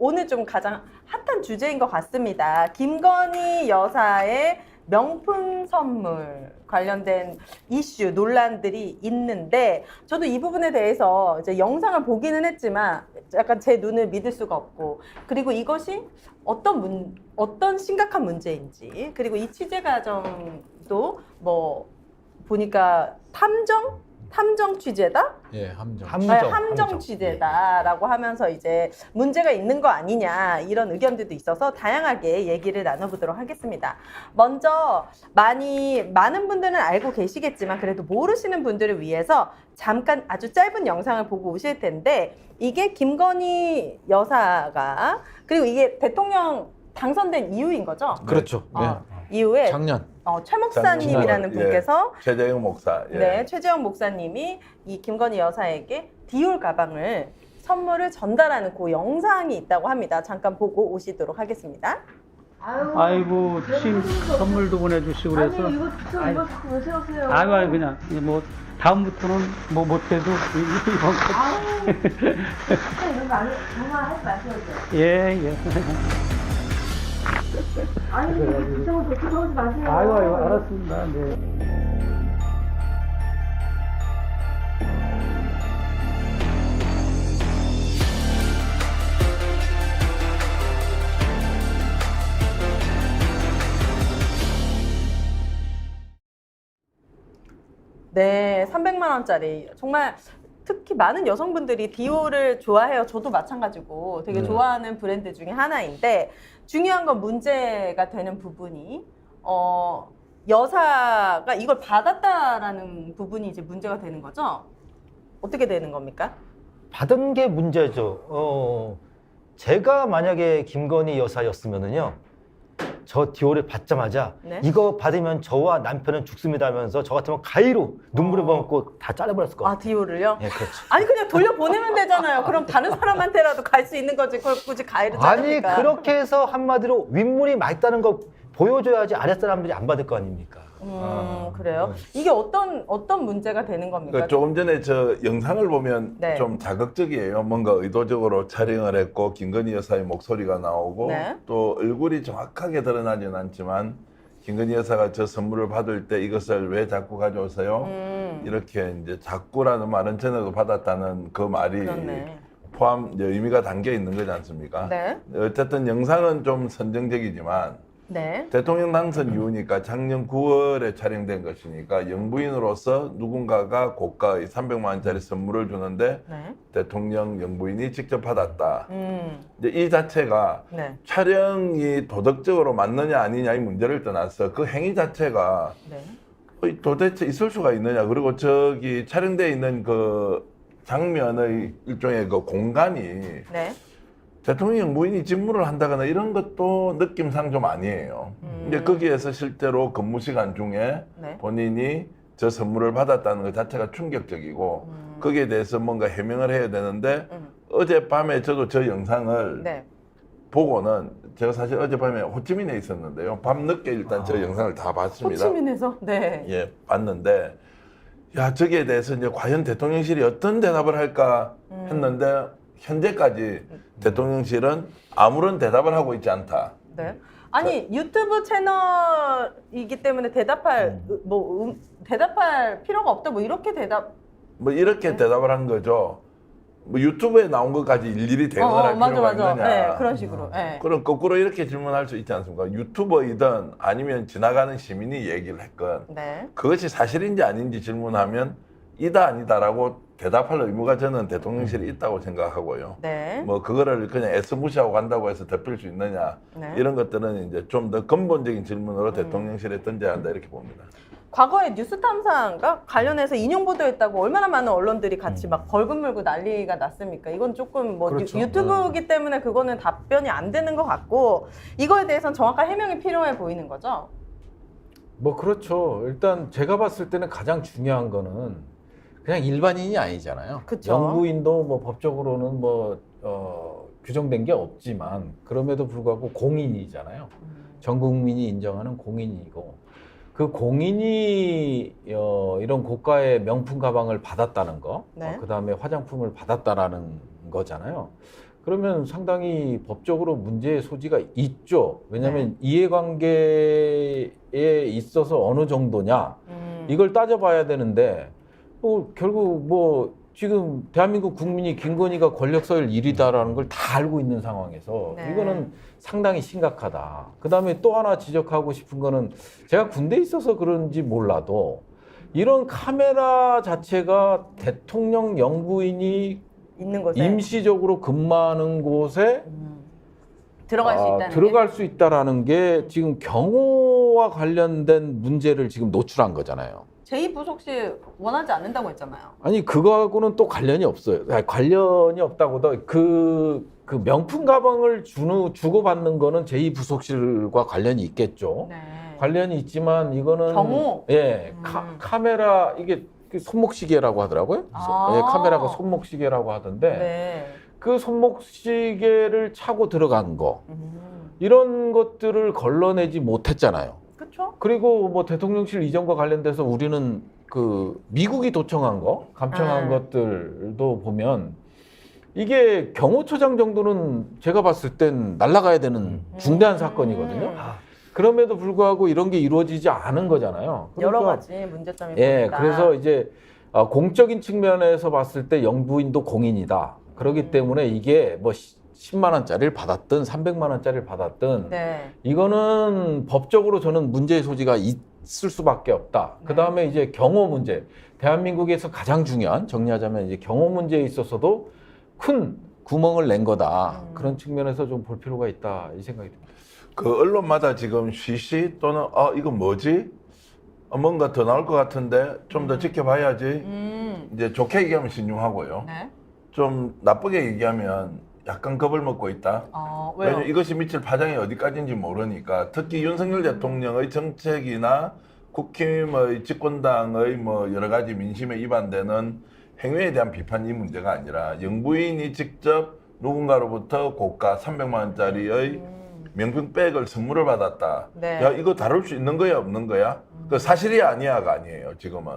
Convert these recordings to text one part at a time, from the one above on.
오늘 좀 가장 핫한 주제인 것 같습니다. 김건희 여사의 명품 선물 관련된 이슈, 논란들이 있는데 저도 이 부분에 대해서 이제 영상을 보기는 했지만 약간 제 눈을 믿을 수가 없고 그리고 이것이 어떤 심각한 문제인지 그리고 이 취재 과정도 뭐 보니까 탐정 취재다? 예, 함정. 함정 취재다라고 하면서 이제 문제가 있는 거 아니냐 이런 의견들도 있어서 다양하게 얘기를 나눠보도록 하겠습니다. 먼저 많은 분들은 알고 계시겠지만 그래도 모르시는 분들을 위해서 잠깐 아주 짧은 영상을 보고 오실 텐데 이게 김건희 여사가 그리고 이게 대통령 당선된 이후인 거죠? 그렇죠. 이후에 작년. 최 목사님이라는 분께서 최재형 목사. 네, 최재형 목사님이 이 김건희 여사에게 디올 가방을 선물을 전달하는 그 영상이 있다고 합니다. 잠깐 보고 오시도록 하겠습니다. 아이고 침 선물도 보내주시고 그래서 아니 이거 자꾸 왜 세우세요? 아이고 그냥 뭐 다음부터는 뭐 못해도 이번 이런 거 정말 하지 마세요. 예예. 아니 이상한 거 그렇게 하지 마세요. 아이고 알았습니다. 네. 네, 300만 원짜리 정말 특히 많은 여성분들이 디올을 좋아해요. 저도 마찬가지고 되게 좋아하는 브랜드 중에 하나인데 중요한 건 문제가 되는 부분이 여사가 이걸 받았다라는 부분이 이제 문제가 되는 거죠. 어떻게 되는 겁니까? 받은 게 문제죠. 제가 만약에 김건희 여사였으면은요, 저 디올을 받자마자 네? 이거 받으면 저와 남편은 죽습니다 하면서 저 같으면 가위로 눈물을 먹고 다 잘라버렸을 것 아, 같아요. 디올을요? 예, 그렇죠. 아니 그냥 돌려보내면 되잖아요. 그럼 다른 사람한테라도 갈 수 있는 거지. 그걸 굳이 가위로 아니 자르니까. 그렇게 해서 한마디로 윗물이 맑다는 거 보여줘야지 아랫사람들이 안 받을 거 아닙니까? 그래요? 이게 어떤 문제가 되는 겁니까? 그러니까 조금 전에 저 영상을 보면 네. 좀 자극적이에요. 뭔가 의도적으로 촬영을 했고 김건희 여사의 목소리가 나오고 네. 또 얼굴이 정확하게 드러나지는 않지만 김건희 여사가 저 선물을 받을 때 이것을 왜 자꾸 가져오세요? 이렇게 이제 자꾸라는 말은 전에도 받았다는 그 말이 그렇네. 포함 이제 의미가 담겨 있는 거지 않습니까? 네. 어쨌든 영상은 좀 선정적이지만 네. 대통령 당선 이후니까 작년 9월에 촬영된 것이니까 영부인으로서 누군가가 고가의 300만 원짜리 선물을 주는데 네. 대통령 대통령 영부인이 직접 받았다. 음. 이제 이 자체가 네. 촬영이 도덕적으로 맞느냐 아니냐의 문제를 떠나서 그 행위 자체가 네. 도대체 있을 수가 있느냐. 그리고 저기 촬영되어 있는 그 장면의 일종의 그 공간이 네. 대통령 영부인이 직무를 한다거나 이런 것도 느낌상 좀 아니에요. 근데 거기에서 실제로 근무 시간 중에 네. 본인이 저 선물을 받았다는 것 자체가 충격적이고 거기에 대해서 뭔가 해명을 해야 되는데 어젯밤에 저도 저 영상을 네. 보고는 제가 사실 어젯밤에 호치민에 있었는데요. 밤늦게 일단 저 영상을 다 봤습니다. 호치민에서 네. 예, 봤는데 야 저기에 대해서 이제 과연 대통령실이 어떤 대답을 할까 했는데 현재까지 대통령실은 아무런 대답을 하고 있지 않다. 네. 아니 유튜브 채널이기 때문에 대답할 대답할 필요가 없다. 뭐 이렇게 뭐 이렇게 대답을 한 거죠. 뭐 유튜브에 나온 것까지 일일이 대응을 할 맞아, 필요가 맞아. 있느냐. 네, 그런 식으로. 네. 그럼 거꾸로 이렇게 질문할 수 있지 않습니까? 유튜버이든 아니면 지나가는 시민이 얘기를 했건 네. 그것이 사실인지 아닌지 질문하면 이다 아니다라고 대답할 의무가 저는 대통령실에 있다고 생각하고요. 네. 뭐 그거를 그냥 애써 무시하고 간다고 해서 덮일 수 있느냐 네. 이런 것들은 이제 좀 더 근본적인 질문으로 대통령실에 던져야 한다 이렇게 봅니다. 과거에 뉴스탐사인가 관련해서 인용 보도했다고 얼마나 많은 언론들이 같이 막 벌금 물고 난리가 났습니까? 이건 조금 뭐 그렇죠. 유튜브이기 때문에 그거는 답변이 안 되는 것 같고 이거에 대해서는 정확한 해명이 필요해 보이는 거죠. 뭐 그렇죠. 일단 제가 봤을 때는 가장 중요한 거는 그냥 일반인이 아니잖아요. 그쵸. 영부인도 뭐 법적으로는 뭐 규정된 게 없지만 그럼에도 불구하고 공인이잖아요. 전 국민이 인정하는 공인이고 그 공인이 이런 고가의 명품 가방을 받았다는 거, 네. 그다음에 화장품을 받았다라는 거잖아요. 그러면 상당히 법적으로 문제의 소지가 있죠. 왜냐하면 네. 이해관계에 있어서 어느 정도냐 이걸 따져봐야 되는데 결국 뭐 지금 대한민국 국민이 김건희가 권력 서열 1위다라는 걸 다 알고 있는 상황에서 네. 이거는 상당히 심각하다. 그다음에 또 하나 지적하고 싶은 거는 제가 군대에 있어서 그런지 몰라도 이런 카메라 자체가 대통령 영부인이 있는 곳에 임시적으로 근무하는 곳에 들어갈 수 있다는 들어갈 수 있다라는 게 지금 경호와 관련된 문제를 지금 노출한 거잖아요. 제2부속실 원하지 않는다고 했잖아요. 아니 그거하고는 또 관련이 없어요. 아니, 관련이 없다고도 그 명품 가방을 주고받는 거는 제2부속실과 관련이 있겠죠. 네. 관련이 있지만 이거는 경호? 예 카메라 이게 손목시계라고 하더라고요. 아. 예, 카메라가 손목시계라고 하던데 네. 그 손목시계를 차고 들어간 거 이런 것들을 걸러내지 못했잖아요. 그렇죠? 그리고 뭐 대통령실 이전과 관련돼서 우리는 그 미국이 도청한 거, 감청한 것들도 보면 이게 경호처장 정도는 제가 봤을 땐 날아가야 되는 중대한 사건이거든요. 그럼에도 불구하고 이런 게 이루어지지 않은 거잖아요. 여러 그러니까 가지 문제점이 예, 보니까. 그래서 이제 공적인 측면에서 봤을 때 영부인도 공인이다. 그렇기 때문에 이게 뭐 10만 원짜리를 받았든 300만 원짜리를 받았든 네. 이거는 법적으로 저는 문제의 소지가 있을 수밖에 없다. 네. 그다음에 이제 경호 문제. 대한민국에서 가장 중요한 정리하자면 이제 경호 문제에 있어서도 큰 구멍을 낸 거다. 그런 측면에서 좀 볼 필요가 있다. 이 생각이 듭니다. 그 언론마다 지금 시시 또는 이거 뭐지? 뭔가 더 나올 것 같은데 좀 더 지켜봐야지. 이제 좋게 얘기하면 신중하고요. 네. 좀 나쁘게 얘기하면 약간 겁을 먹고 있다. 왜요? 왜냐면 이것이 미칠 파장이 어디까지인지 모르니까 특히 윤석열 대통령의 정책이나 국힘의 집권당의 뭐 여러 가지 민심에 위반되는 행위에 대한 비판이 문제가 아니라 영부인이 직접 누군가로부터 고가 300만 원짜리의 명품백을 선물을 받았다. 네. 야 이거 다룰 수 있는 거야 없는 거야? 그 사실이 아니야가 아니에요 지금은.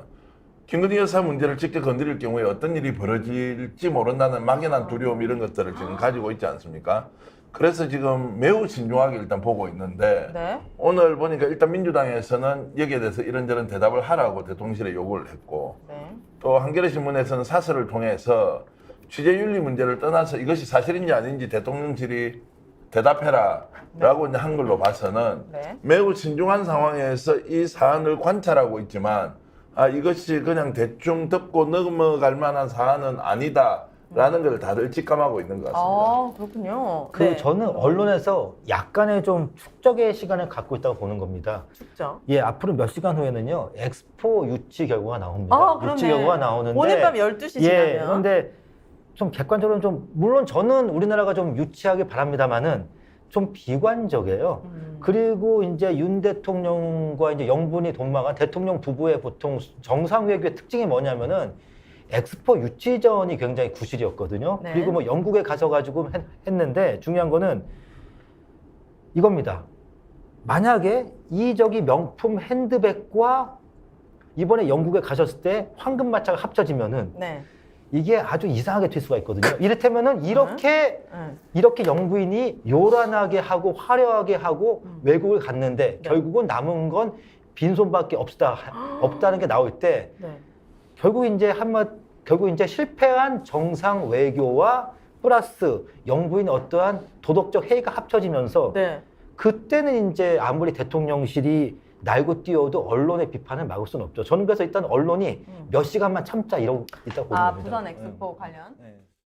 김건희 여사 문제를 직접 건드릴 경우에 어떤 일이 벌어질지 모른다는 막연한 두려움 이런 것들을 지금 가지고 있지 않습니까? 그래서 지금 매우 신중하게 일단 보고 있는데 네. 오늘 보니까 일단 민주당에서는 여기에 대해서 이런저런 대답을 하라고 대통령실에 요구를 했고 네. 또 한겨레 신문에서는 사설을 통해서 취재윤리 문제를 떠나서 이것이 사실인지 아닌지 대통령실이 대답해라 라고 이제 한 걸로 봐서는 네. 매우 신중한 상황에서 이 사안을 관찰하고 있지만 이것이 그냥 대충 덮고 넘어갈 만한 사안은 아니다라는 걸 다들 직감하고 있는 것 같습니다. 그렇군요. 그 네. 저는 언론에서 약간의 좀 축적의 시간을 갖고 있다고 보는 겁니다. 죽죠. 예, 앞으로 몇 시간 후에는요, 엑스포 유치 결과가 나옵니다. 그러네. 유치 결과가 나오는데. 오늘 밤 12시 예, 지나면. 그런데 좀 객관적으로 좀, 물론 저는 우리나라가 좀 유치하길 바랍니다만은 좀 비관적이에요. 그리고 이제 윤 대통령과 이제 영분이 돈마간 대통령 부부의 보통 정상 외교의 특징이 뭐냐면은 엑스포 유치전이 굉장히 구실이었거든요. 네. 그리고 뭐 영국에 가서 가지고 했는데 중요한 거는 이겁니다. 만약에 이적이 명품 핸드백과 이번에 영국에 가셨을 때 황금마차가 합쳐지면은 네. 이게 아주 이상하게 될 수가 있거든요. 이를테면은 이렇게 네. 영부인이 요란하게 하고 화려하게 하고 외국을 갔는데 결국은 남은 건 빈손밖에 없다는 게 나올 때 네. 결국 이제 실패한 정상 외교와 플러스 영부인 어떠한 도덕적 해이가 합쳐지면서 네. 그때는 이제 아무리 대통령실이 날고 뛰어도 언론의 비판을 막을 수는 없죠. 저는 그래서 일단 언론이 몇 시간만 참자 이러고 있다고 보는 겁니다. 부산 엑스포 관련. 네.